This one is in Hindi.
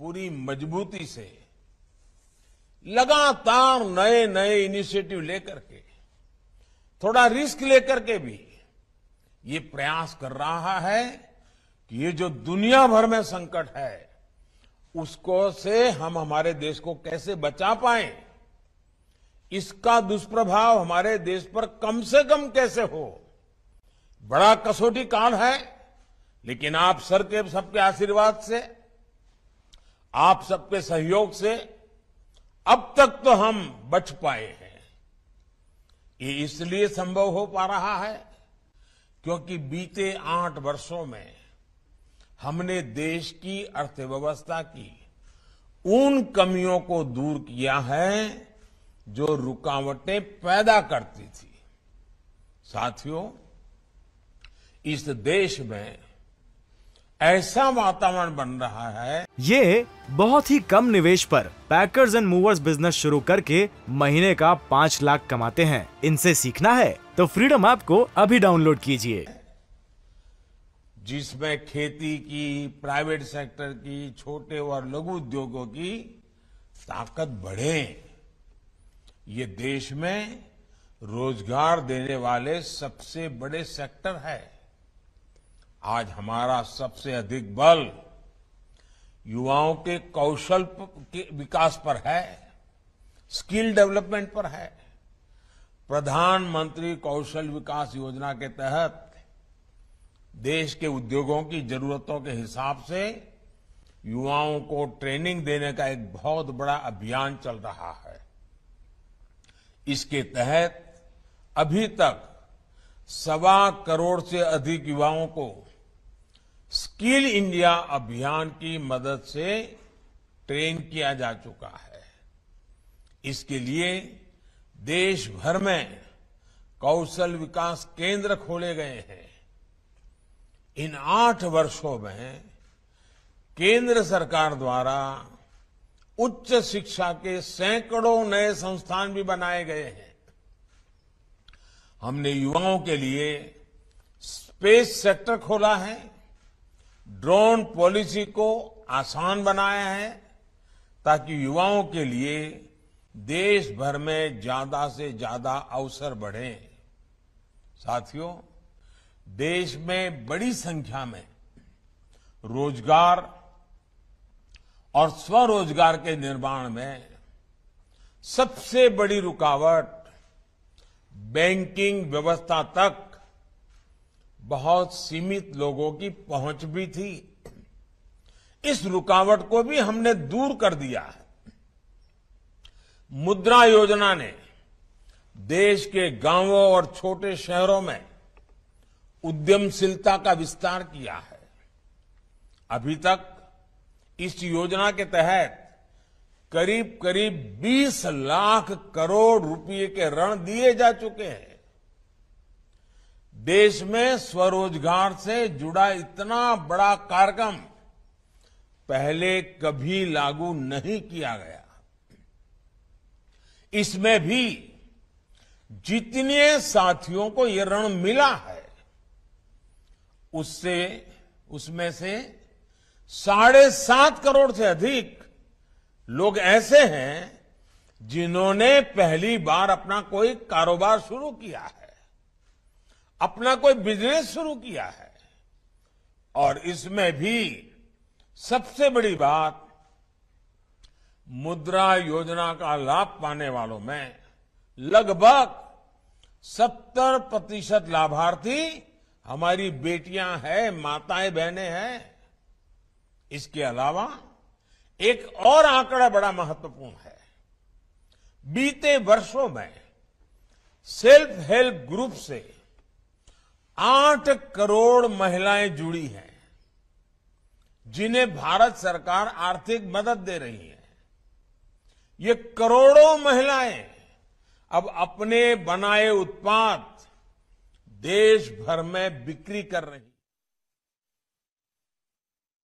पूरी मजबूती से लगातार नए नए इनिशिएटिव लेकर के, थोड़ा रिस्क लेकर के भी ये प्रयास कर रहा है कि ये जो दुनिया भर में संकट है उसको से हम हमारे देश को कैसे बचा पाएं, इसका दुष्प्रभाव हमारे देश पर कम से कम कैसे हो। बड़ा कसौटी काल है, लेकिन आप सबके आशीर्वाद से, आप सबके सहयोग से अब तक तो हम बच पाए हैं। ये इसलिए संभव हो पा रहा है क्योंकि बीते 8 वर्षों में हमने देश की अर्थव्यवस्था की उन कमियों को दूर किया है जो रुकावटें पैदा करती थी। साथियों, इस देश में ऐसा वातावरण बन रहा है। ये बहुत ही कम निवेश पर पैकर्स एंड मूवर्स बिजनेस शुरू करके महीने का 5 लाख कमाते हैं। इनसे सीखना है तो फ्रीडम ऐप को अभी डाउनलोड कीजिए। जिसमें खेती की, प्राइवेट सेक्टर की, छोटे और लघु उद्योगों की ताकत बढ़े। ये देश में रोजगार देने वाले सबसे बड़े सेक्टर है। आज हमारा सबसे अधिक बल युवाओं के कौशल के विकास पर है, स्किल डेवलपमेंट पर है। प्रधानमंत्री कौशल विकास योजना के तहत देश के उद्योगों की जरूरतों के हिसाब से युवाओं को ट्रेनिंग देने का एक बहुत बड़ा अभियान चल रहा है। इसके तहत अभी तक 1.25 करोड़ से अधिक युवाओं को स्किल इंडिया अभियान की मदद से ट्रेन किया जा चुका है। इसके लिए देश भर में कौशल विकास केंद्र खोले गए हैं। इन 8 वर्षों में केंद्र सरकार द्वारा उच्च शिक्षा के सैकड़ों नए संस्थान भी बनाए गए हैं। हमने युवाओं के लिए स्पेस सेक्टर खोला है, ड्रोन पॉलिसी को आसान बनाया है ताकि युवाओं के लिए देश भर में ज्यादा से ज्यादा अवसर बढ़े। साथियों, देश में बड़ी संख्या में रोजगार और स्वरोजगार के निर्माण में सबसे बड़ी रुकावट बैंकिंग व्यवस्था तक बहुत सीमित लोगों की पहुंच भी थी। इस रुकावट को भी हमने दूर कर दिया है। मुद्रा योजना ने देश के गांवों और छोटे शहरों में उद्यमशीलता का विस्तार किया है। अभी तक इस योजना के तहत करीब करीब 20 लाख करोड़ रुपए के ऋण दिए जा चुके हैं। देश में स्वरोजगार से जुड़ा इतना बड़ा कार्यक्रम पहले कभी लागू नहीं किया गया। इसमें भी जितने साथियों को ये ऋण मिला है उसमें से 7.5 करोड़ से अधिक लोग ऐसे हैं जिन्होंने पहली बार अपना कोई कारोबार शुरू किया है, अपना कोई बिजनेस शुरू किया है। और इसमें भी सबसे बड़ी बात, मुद्रा योजना का लाभ पाने वालों में लगभग 70% लाभार्थी हमारी बेटियां हैं, माताएं बहनें हैं। इसके अलावा एक और आंकड़ा बड़ा महत्वपूर्ण है। बीते वर्षों में सेल्फ हेल्प ग्रुप से 8 करोड़ महिलाएं जुड़ी हैं, जिन्हें भारत सरकार आर्थिक मदद दे रही है। ये करोड़ों महिलाएं अब अपने बनाए उत्पाद देश भर में बिक्री कर रही हैं।